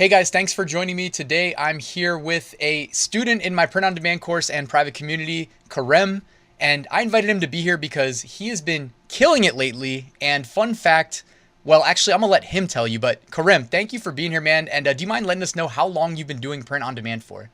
Hey guys, thanks for joining me today. I'm here with a student in my print on demand course and private community, Karem, and I invited him to be here because he has been killing it lately. And fun fact, well, actually, I'm gonna let him tell you, but Karem, thank you for being here, man. And do you mind letting us know how long you've been doing print on demand for?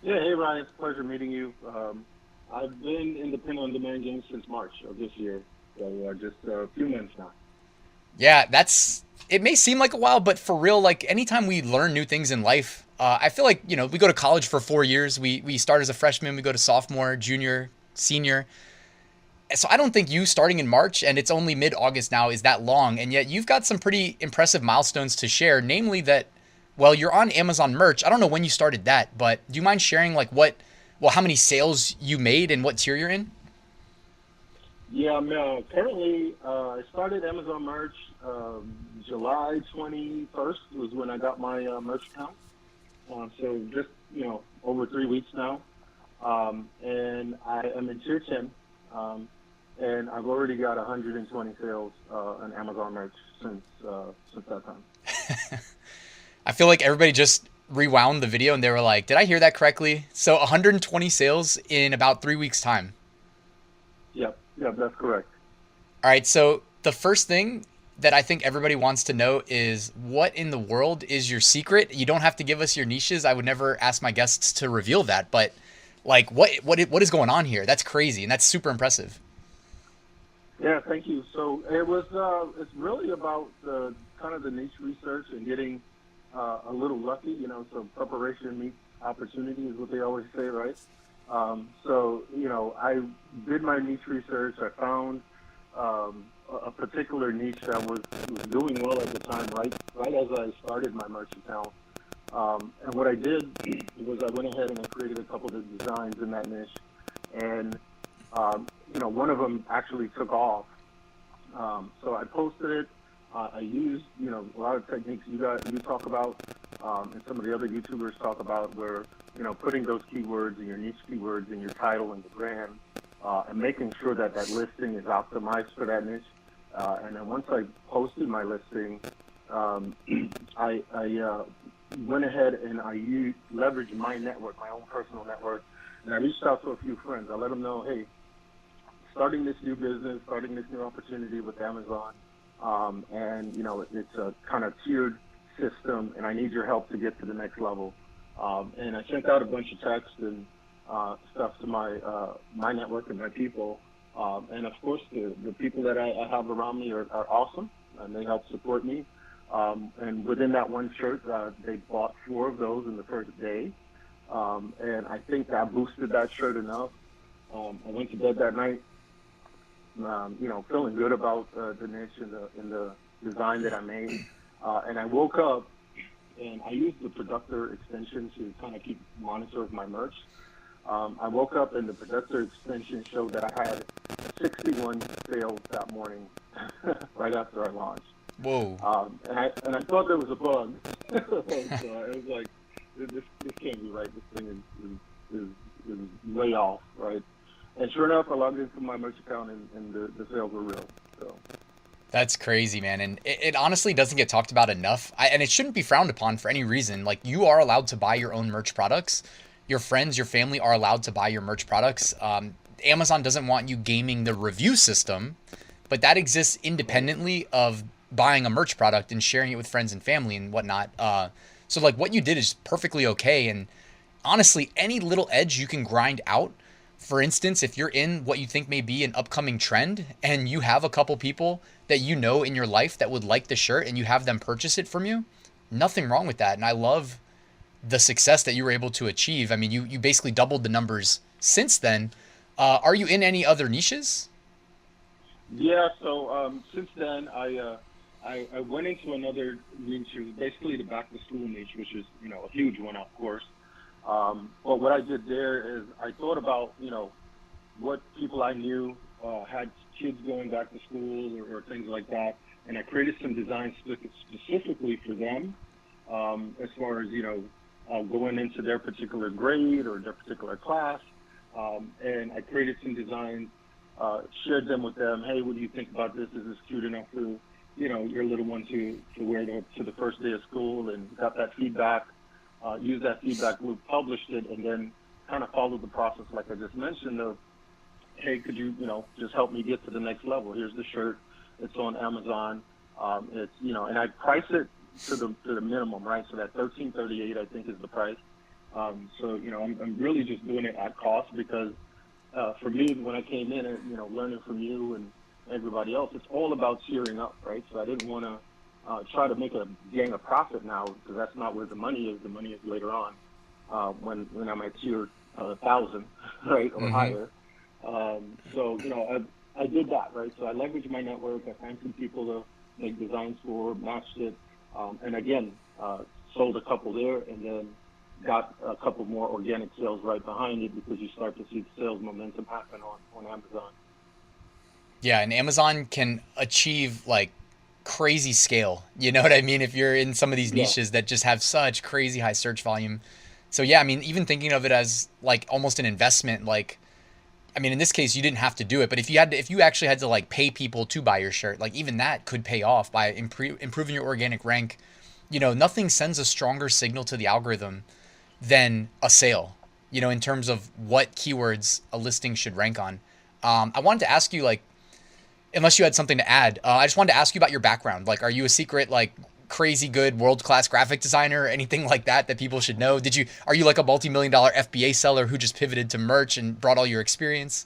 Yeah, hey Ryan, it's a pleasure meeting you. I've been in the print on demand game since March of this year, so just a few months now. Yeah, it may seem like a while, but for real, like anytime we learn new things in life, I feel like, we go to college for 4 years. We start as a freshman, we go to sophomore, junior, senior. So I don't think you starting in March and it's only mid August now is that long. And yet you've got some pretty impressive milestones to share, namely that, well, you're on Amazon merch. I don't know when you started that, but do you mind sharing like how many sales you made and what tier you're in? Yeah, I'm currently I started Amazon merch July 21st was when I got my merch account. So just over 3 weeks now, and I am in tier 10. And I've already got 120 sales on Amazon merch since that time. I feel like everybody just rewound the video and they were like, did I hear that correctly? So 120 sales in about 3 weeks time. Yep, that's correct. All right, so the first thing that I think everybody wants to know is what in the world is your secret? You don't have to give us your niches. I would never ask my guests to reveal that, but like what is going on here? That's crazy and that's super impressive. Yeah, thank you. So it's really about the kind of the niche research and getting a little lucky. So preparation meets opportunity is what they always say, right? I did my niche research. I found a particular niche that was doing well at the time, right as I started my merch account. And what I did was I went ahead and I created a couple of designs in that niche, and one of them actually took off. So I posted it. I used, a lot of techniques you talk about, and some of the other YouTubers talk about, where putting those keywords and your niche keywords in your title and the brand, and making sure that that listing is optimized for that niche. And then once I posted my listing, I went ahead and leveraged my network, my own personal network, and I reached out to a few friends. I let them know, hey, starting this new business, starting this new opportunity with Amazon, and it's a kind of tiered system, and I need your help to get to the next level. And I sent out a bunch of texts and stuff to my network and my people, and of course the people that I have around me are awesome, and they help support me. And within that one shirt, they bought 4 of those in the first day, and I think that boosted that shirt enough. I went to bed that night, feeling good about the niche and the design that I made. And I woke up and I used the Productor extension to kind of keep monitor of my merch. I woke up and the Productor extension showed that I had 61 sales that morning, right after I launched. Whoa. And I thought there was a bug. So I was like, this can't be right. This thing is way off, right? And sure enough, I logged into my merch account and the sales were real. So That's crazy, man. And it honestly doesn't get talked about enough. And it shouldn't be frowned upon for any reason. Like, you are allowed to buy your own merch products. Your friends, your family are allowed to buy your merch products. Amazon doesn't want you gaming the review system, but that exists right. independently of buying a merch product and sharing it with friends and family and whatnot. So, like, what you did is perfectly okay. And honestly, any little edge you can grind out. For instance, if you're in what you think may be an upcoming trend and you have a couple people that you know in your life that would like the shirt and you have them purchase it from you, nothing wrong with that. And I love the success that you were able to achieve. I mean, you basically doubled the numbers since then. Are you in any other niches? Yeah. So since then, I went into another niche, basically the back to school niche, which is a huge one, of course. But what I did there is I thought about what people I knew had kids going back to school or things like that, and I created some designs specifically for them, as far as going into their particular grade or their particular class, and I created some designs, shared them with them. Hey, what do you think about this? Is this cute enough your little one to wear to the first day of school, and got that feedback, used that feedback loop, published it, and then kind of followed the process like I just mentioned of, hey, could you, just help me get to the next level? Here's the shirt. It's on Amazon. It's, and I price it to the minimum, right? So that 13.38 I think is the price. So I'm really just doing it at cost because for me, when I came in and learning from you and everybody else, it's all about tiering up, right? So I didn't want to try to make a gain a profit now because that's not where the money is. The money is later on when I'm at tier 1,000, right, or higher. So I did that, right? So I leveraged my network. I found some people to make designs for, matched it, and again sold a couple there, and then got a couple more organic sales right behind it because you start to see the sales momentum happen on Amazon. Yeah, and Amazon can achieve like crazy scale. You know what I mean? If you're in some of these Yeah. niches that just have such crazy high search volume. So yeah, I mean, even thinking of it as like almost an investment, like I mean, in this case, you didn't have to do it, but if you actually had to like pay people to buy your shirt, like even that could pay off by improving your organic rank. Nothing sends a stronger signal to the algorithm than a sale. In terms of what keywords a listing should rank on. I wanted to ask you, like, unless you had something to add, I just wanted to ask you about your background. Like, are you a secret, like, crazy good world class graphic designer or anything like that people should know? Are you like a multi-million-dollar FBA seller who just pivoted to merch and brought all your experience?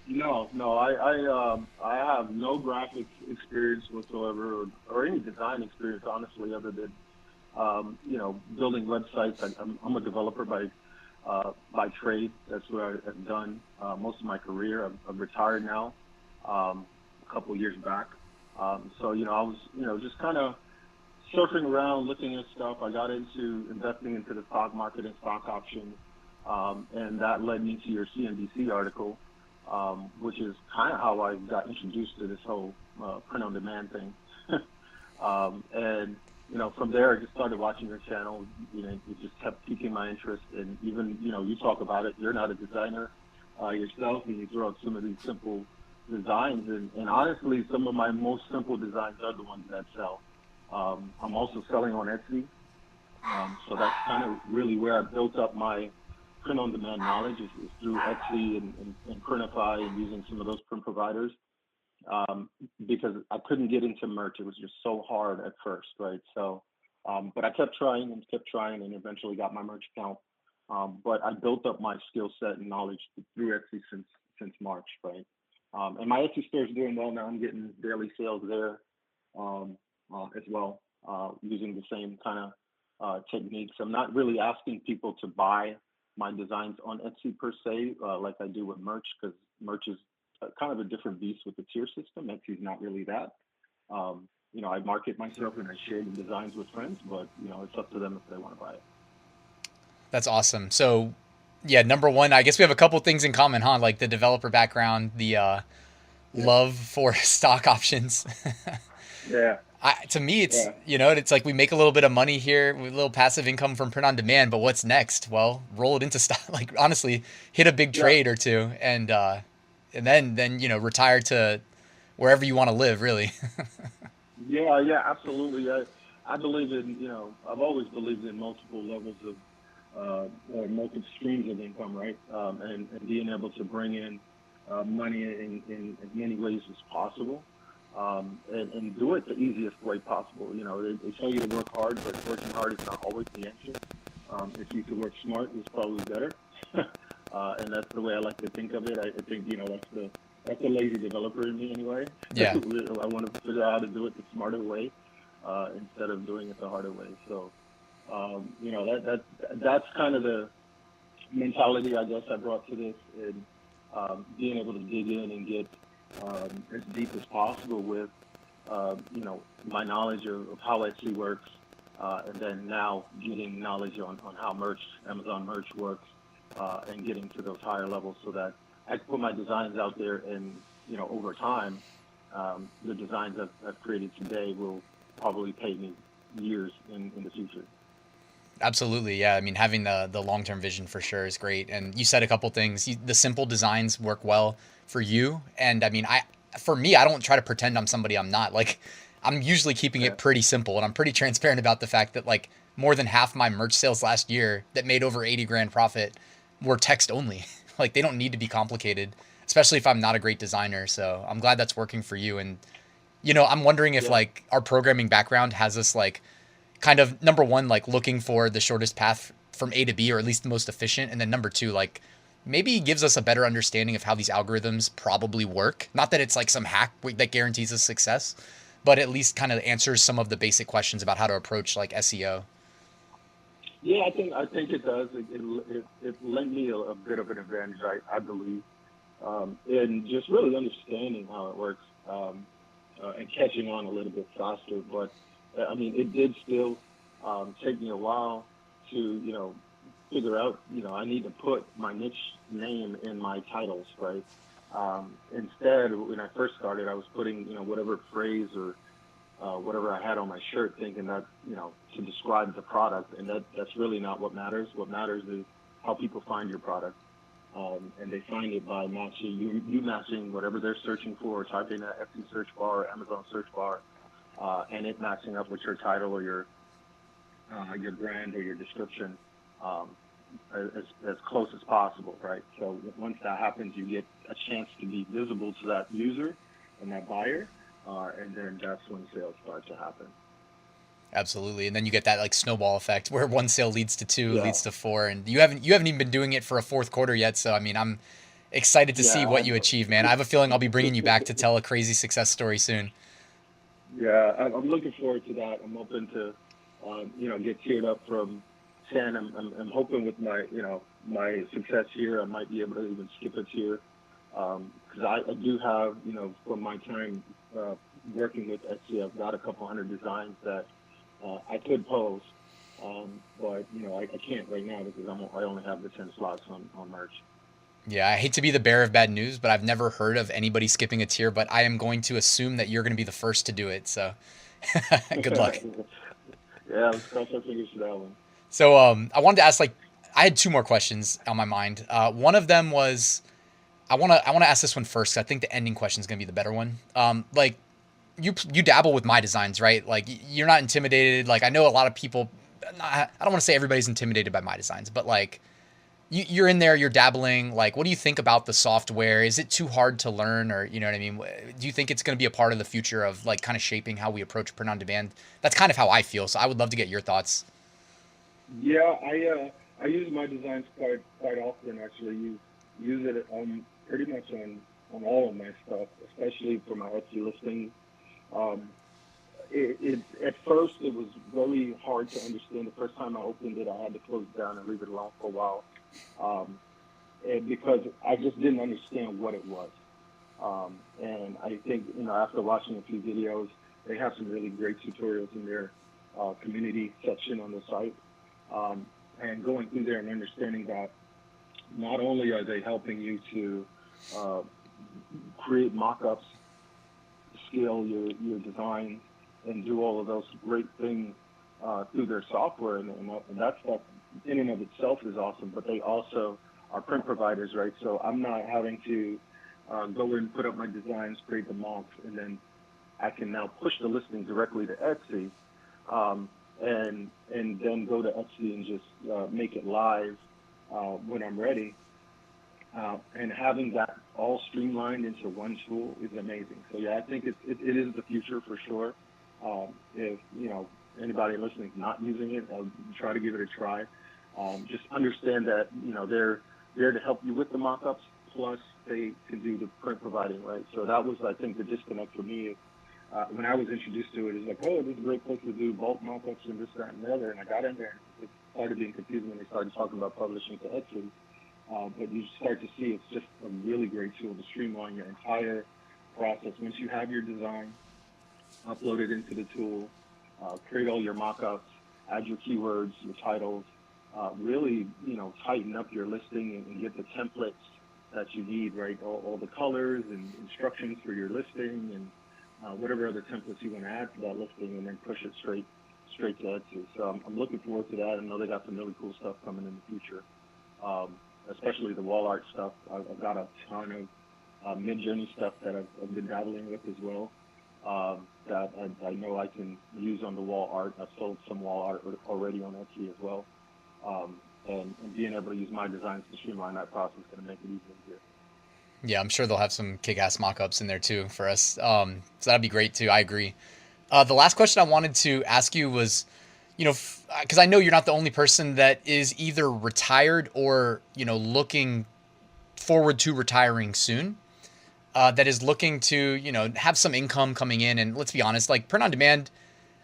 No, I have no graphics experience whatsoever, or any design experience, honestly, other than building websites. I'm a developer by trade. That's what I've done most of my career. I'm retired now, a couple of years back. So I was just kind of surfing around, looking at stuff. I got into investing into the stock market and stock options, and that led me to your CNBC article, which is kind of how I got introduced to this whole print on demand thing. And from there, I just started watching your channel. It just kept piquing my interest. And even you talk about it. You're not a designer yourself, and you throw out some of these simple designs. And honestly, some of my most simple designs are the ones that sell. I'm also selling on Etsy, so that's kind of really where I built up my print on demand knowledge is through Etsy and Printify and using some of those print providers. Because I couldn't get into merch. It was just so hard at first, right? So, but I kept trying and eventually got my merch account. But I built up my skill set and knowledge through Etsy since March, right? And my Etsy store is doing well now. I'm getting daily sales there as well, using the same kind of techniques. I'm not really asking people to buy my designs on Etsy per se, like I do with merch, because merch is kind of a different beast with the tier system. Etsy's not really that. I market myself and I share the designs with friends, but it's up to them if they want to buy it. That's awesome. So, yeah, number one, I guess we have a couple things in common, huh? Like the developer background, the Yeah, love for stock options. yeah, To me, it's yeah, it's like we make a little bit of money here with a little passive income from print on demand, but what's next? Well, roll it into stock. Like honestly, hit a big yeah, trade or two, and then retire to wherever you want to live, really. yeah, absolutely. I believe in, I've always believed in multiple levels of or multiple streams of income, right? And being able to bring in money in as many ways as possible, and do it the easiest way possible. They tell you to work hard, but working hard is not always the answer. If you could work smart, it's probably better. And that's the way I like to think of it. I think that's the lazy developer in me anyway. Yeah, I want to figure out how to do it the smarter way instead of doing it the harder way. So that's kind of the mentality I guess I brought to this, and being able to dig in and get as deep as possible with my knowledge of how Etsy works, and then now getting knowledge on how Amazon merch works, and getting to those higher levels so that I can put my designs out there, and over time, the designs I've created today will probably pay me years in the future. absolutely. Yeah, I mean, having the long term vision for sure is great. And you said a couple things. The simple designs work well for you, and I mean, for me, I don't try to pretend I'm somebody I'm not. Like, I'm usually keeping Yeah. it pretty simple, and I'm pretty transparent about the fact that like more than half my merch sales last year that made over 80 grand profit were text only. Like, they don't need to be complicated, especially if I'm not a great designer. So I'm glad that's working for you. And I'm wondering if Yeah. like our programming background has us like kind of number one, like looking for the shortest path from A to B, or at least the most efficient. And then number two, like maybe gives us a better understanding of how these algorithms probably work. Not that it's like some hack that guarantees us success, but at least kind of answers some of the basic questions about how to approach like SEO. Yeah, I think it does. It lent me a bit of an advantage, I believe, in just really understanding how it works, and catching on a little bit faster. But I mean, it did still take me a while to figure out. I need to put my niche name in my titles, right? Instead, when I first started, I was putting whatever phrase or whatever I had on my shirt, thinking that to describe the product, and that's really not what matters. What matters is how people find your product, and they find it by matching you matching whatever they're searching for, or typing that Etsy search bar, or Amazon search bar, and it matching up with your title or your brand or your description, um, as close as possible, right? So once that happens, you get a chance to be visible to that user and that buyer, and then that's when sales start to happen. Absolutely. And then you get that like snowball effect where one sale leads to two, Yeah, leads to four, and you haven't even been doing it for a fourth quarter yet. So I mean, I'm excited to yeah, see I what you know. achieve, man. I have a feeling I'll be bringing you back to tell a crazy success story soon. Yeah, I'm looking forward to that. I'm hoping to, get tiered up from 10. I'm hoping with my success here, I might be able to even skip a tier. Because I do have, from my time working with Etsy, I've got a couple hundred designs that I could post, but I can't right now because I only have the 10 slots on merch. Yeah, I hate to be the bearer of bad news, but I've never heard of anybody skipping a tier, but I am going to assume that you're going to be the first to do it. So good luck. Yeah, let's cross our fingers for that one. So I wanted to ask like I had two more questions on my mind. One of them was I want to ask this one first 'cause I think the ending question is going to be the better one. Like you dabble with MyDesigns, right? Like you're not intimidated. Like I know a lot of people. I don't want to say everybody's intimidated by MyDesigns, but like you're in there, you're dabbling. Like, what do you think about the software? Is it too hard to learn, or you know what I mean? Do you think it's going to be a part of the future of like kind of shaping how we approach print on demand? That's kind of how I feel. So I would love to get your thoughts. Yeah, I use my designs quite often. Actually, use it pretty much on all of my stuff, especially for my Etsy listings. Um, at first it was very hard to understand. The first time I opened it, I had to close it down and leave it alone for a while, um, and because I just didn't understand what it was. And I think after watching a few videos, they have some really great tutorials in their community section on the site, and going through there and understanding that not only are they helping you to uh, create mock-ups, scale your designs, and do all of those great things through their software, and that stuff in and of itself is awesome. But they also are print providers, right? So I'm not having to go in, put up my designs, create the mocks, and then I can now push the listing directly to Etsy, and then go to Etsy and just make it live when I'm ready. And having that all streamlined into one tool is amazing. So yeah, I think it is the future for sure. If anybody listening is not using it, I'll try to give it a try. Just understand that they're there to help you with the mockups, plus they can do the print providing, right? So that was, I think, the disconnect for me. When I was introduced to it, it's like, oh, this is a great place to do bulk mockups and this, that, and the other. And I got in there, and it started being confusing when they started talking about publishing to Etsy. But you start to see it's just a really great tool to streamline your entire process. Once you have your design, upload it into the tool, create all your mockups, add your keywords, your titles, really, tighten up your listing and get the templates that you need, right? All the colors and instructions for your listing and whatever other templates you want to add to that listing, and then push it straight to Etsy. So I'm looking forward to that. I know they got some really cool stuff coming in the future, especially the wall art stuff. I've got a ton mid-journey stuff that I've been dabbling with as well. That I know I can use on the wall art. I've sold some wall art already on Etsy as well. And being able to use MyDesigns to streamline that process is going to make it easier. Yeah, I'm sure they'll have some kick-ass mock-ups in there too for us. So that'd be great too. I agree. The last question I wanted to ask you was, because I know you're not the only person that is either retired or, looking forward to retiring soon, that is looking to, have some income coming in. And let's be honest, like print on demand,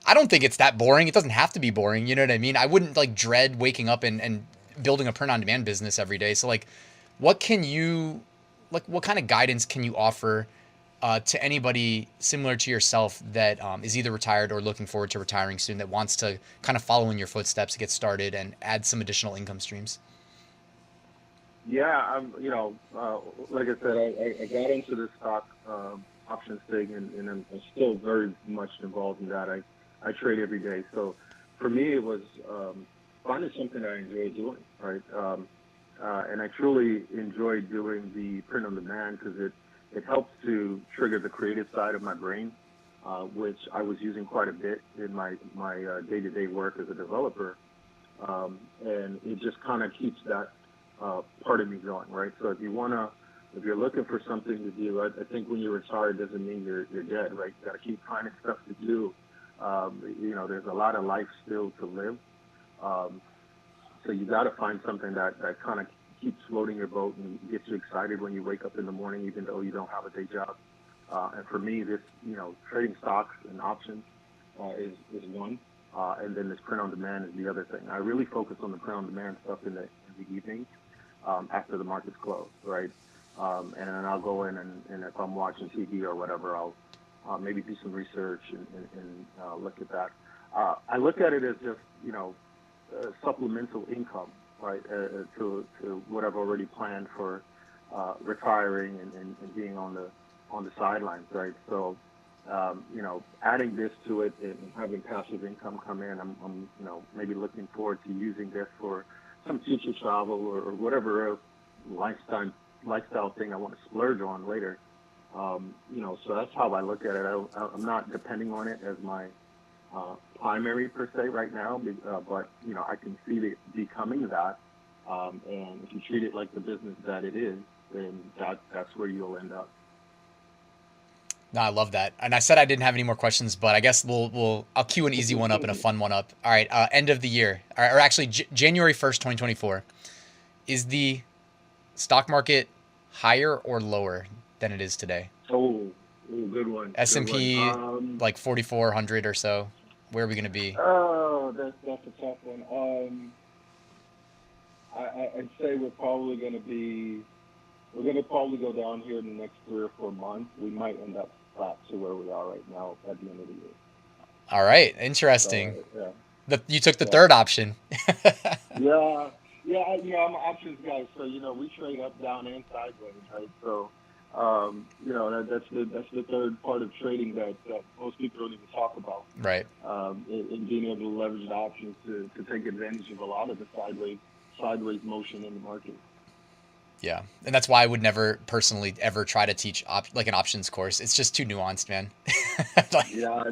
I don't think it's that boring. It doesn't have to be boring. You know what I mean? I wouldn't like dread waking up and building a print on demand business every day. So like, what kind of guidance can you offer to anybody similar to yourself that is either retired or looking forward to retiring soon, that wants to kind of follow in your footsteps to get started and add some additional income streams? Yeah, like I said, I got into this stock options thing, and I'm still very much involved in that. I trade every day. So for me, it was finding something I enjoy doing, right? And I truly enjoy doing the print on demand because it helps to trigger the creative side of my brain, which I was using quite a bit in my day-to-day work as a developer. And it just kind of keeps that part of me going, right? So if you're looking for something to do, I think when you're retired doesn't mean you're dead, right? You got to keep finding stuff to do. There's a lot of life still to live. So you got to find something that kind of keeps floating your boat and gets you excited when you wake up in the morning, even though you don't have a day job. And for me, this, trading stocks and options is one. And then this print on demand is the other thing. I really focus on the print on demand stuff in the evening after the markets close, right? And then I'll go in and if I'm watching TV or whatever, I'll maybe do some research and look at that. I look at it as just, supplemental income, right, to what I've already planned for retiring and being on the sidelines, right? So, adding this to it and having passive income come in, I'm maybe looking forward to using this for some future travel or whatever else lifestyle thing I want to splurge on later. So that's how I look at it. I'm not depending on it as my primary per se right now, but I can see it becoming that. And if you treat it like the business that it is, then that's where you'll end up. No, I love that. And I said I didn't have any more questions, but I guess I'll queue an easy one up and a fun one up. All right. End of the year, or actually January 1st, 2024. Is the stock market higher or lower than it is today? Oh, good one. S&P, like 4,400 or so. Where are we going to be? Oh, that's a tough one. I'd say we're going to probably go down here in the next 3 or 4 months. We might end up flat to where we are right now at the end of the year. All right, interesting. So, yeah. You took the third option. Yeah. I'm an options guy, so we trade up, down, and sideways, right? So, that's the third part of trading that most people don't even talk about. Right. And being able to leverage the options to take advantage of a lot of the sideways motion in the market. Yeah, and that's why I would never personally ever try to teach like an options course. It's just too nuanced, man. Yeah,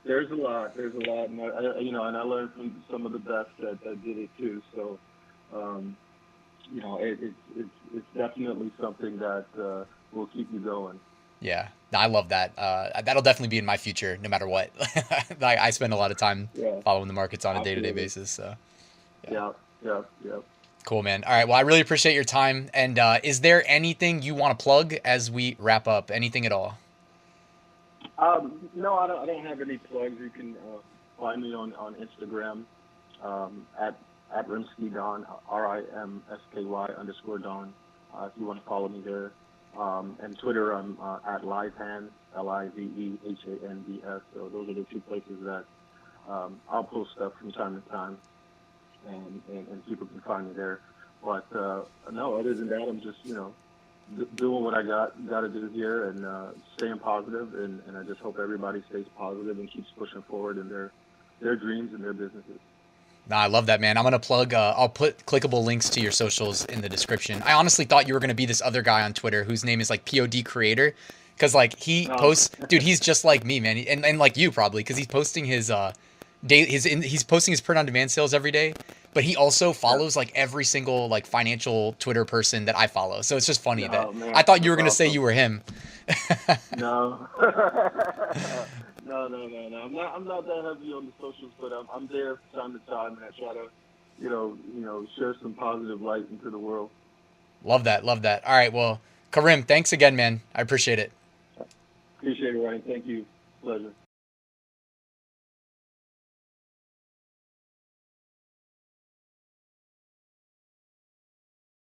there's a lot, and I learned from some of the best that did it too. So, it's definitely something that will keep you going. Yeah, no, I love that. That'll definitely be in my future, no matter what. I spend a lot of time following the markets on a day-to-day basis. So, yeah. Cool, man. All right. Well, I really appreciate your time. And is there anything you want to plug as we wrap up? Anything at all? No, I don't have any plugs. You can find me on Instagram at RimskyDon, RIMSKY_Don. If you want to follow me there. And Twitter, I'm at Livehands, LIVEHANDS. So those are the two places that I'll post stuff from time to time. And people can find me there. But no, other than that, I'm just doing what I got to do here and staying positive. And I just hope everybody stays positive and keeps pushing forward in their dreams and their businesses. Nah, I love that, man. I'm gonna plug. I'll put clickable links to your socials in the description. I honestly thought you were gonna be this other guy on Twitter whose name is like POD Creator, because like he No, posts, dude. He's just like me, man, and like you probably, because he's posting his he's posting his print on demand sales every day. But he also yeah. follows like every single like financial Twitter person that I follow. So it's just funny that No, man, I thought you that's were gonna say awesome. you were him. No. No. I'm not that heavy on the socials, but I'm there from time to time, and I try to, share some positive light into the world. Love that, love that. All right, well, Karim, thanks again, man. I appreciate it. Appreciate it, Ryan. Thank you. Pleasure.